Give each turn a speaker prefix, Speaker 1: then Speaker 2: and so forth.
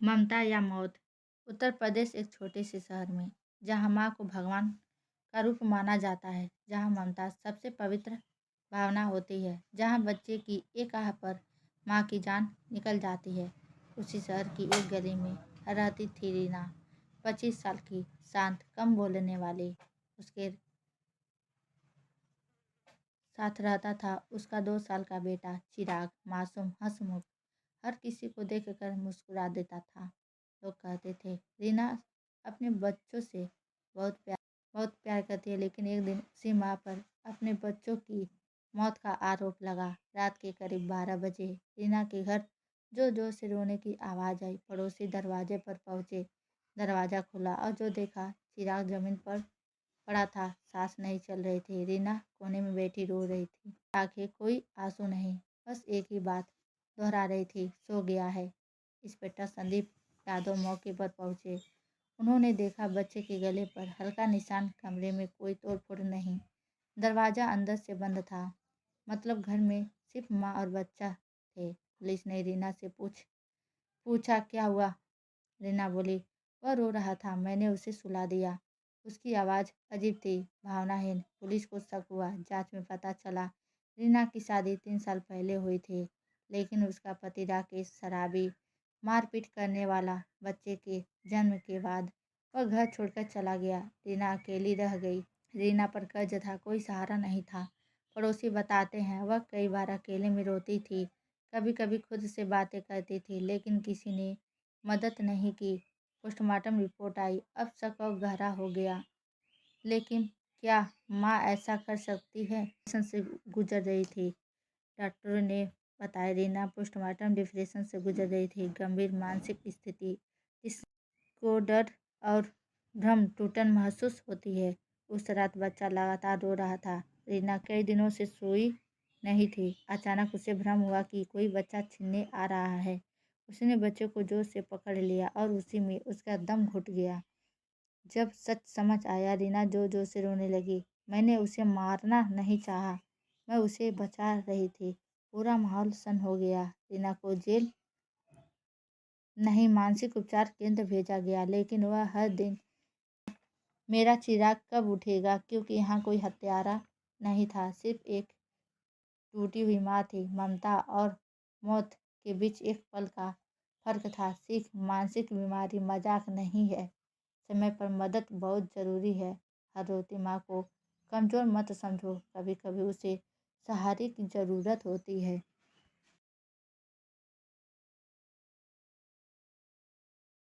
Speaker 1: ममता या मौत। उत्तर प्रदेश एक छोटे से शहर में, जहाँ माँ को भगवान का रूप माना जाता है, जहाँ ममता सबसे पवित्र भावना होती है, जहाँ बच्चे की एक आह पर माँ की जान निकल जाती है, उसी शहर की एक गली में रहती थी रीना। 25 साल की, शांत, कम बोलने वाली। उसके साथ रहता था उसका 2 साल का बेटा चिराग, मासूम, हंसमुख, हर किसी को देखकर मुस्कुरा देता था। लोग कहते थे रीना अपने बच्चों से बहुत प्यार करती है, लेकिन एक दिन उसी माँ पर अपने बच्चों की मौत का आरोप लगा। रात के करीब 12 बजे रीना के घर जोर जोर से रोने की आवाज़ आई। पड़ोसी दरवाजे पर पहुंचे। दरवाज़ा खुला और जो देखा, चिराग जमीन पर पड़ा था, सांस नहीं चल रही थी। रीना कोने में बैठी रो रही थी, आंखें कोई आंसू नहीं, बस एक ही बात दोहरा रही थी, सो गया है। इंस्पेक्टर संदीप यादव मौके पर पहुंचे। उन्होंने देखा बच्चे के गले पर हल्का निशान, कमरे में कोई तोड़फोड़ नहीं, दरवाज़ा अंदर से बंद था, मतलब घर में सिर्फ माँ और बच्चा थे। पुलिस ने रीना से पूछा क्या हुआ? रीना बोली, वह रो रहा था, मैंने उसे सुला दिया। उसकी आवाज़ अजीब थी, भावनाहीन। पुलिस को शक हुआ। जांच में पता चला रीना की शादी 3 साल पहले हुई थी, लेकिन उसका पति राकेश शराबी, मारपीट करने वाला। बच्चे के जन्म के बाद वह घर छोड़कर चला गया। रीना अकेली रह गई। रीना पर कर्ज था, कोई सहारा नहीं था। पड़ोसी बताते हैं वह कई बार अकेले में रोती थी, कभी कभी खुद से बातें करती थी, लेकिन किसी ने मदद नहीं की। पोस्टमार्टम रिपोर्ट आई, अब शक और गहरा हो गया। लेकिन क्या माँ ऐसा कर सकती है? डिप्रेशन से गुजर रही थी, डॉक्टरों ने बताया। रीना पोस्टमार्टम डिप्रेशन से गुजर रही थी, गंभीर मानसिक स्थिति जिसको डर और भ्रम टूटन महसूस होती है। उस रात बच्चा लगातार रो रहा था। रीना कई दिनों से सोई नहीं थी। अचानक उसे भ्रम हुआ कि कोई बच्चा छीनने आ रहा है। उसने बच्चे को जोर से पकड़ लिया और उसी में उसका दम घुट गया। जब सच समझ आया, रीना जोर जोर से रोने लगी। मैंने उसे मारना नहीं चाहा, मैं उसे बचा रही थी। पूरा माहौल सन हो गया। रीना को जेल नहीं, मानसिक उपचार केंद्र भेजा गया, लेकिन वह हर दिन मेरा चिराग कब उठेगा, क्योंकि यहाँ कोई हत्यारा नहीं था, सिर्फ एक टूटी हुई माँ थी। ममता और मौत के बीच एक पल का फर्क था। सीख, मानसिक बीमारी मजाक नहीं है। समय पर मदद बहुत ज़रूरी है। हर रोती माँ को कमज़ोर मत समझो, कभी कभी उसे सहारे की ज़रूरत होती है।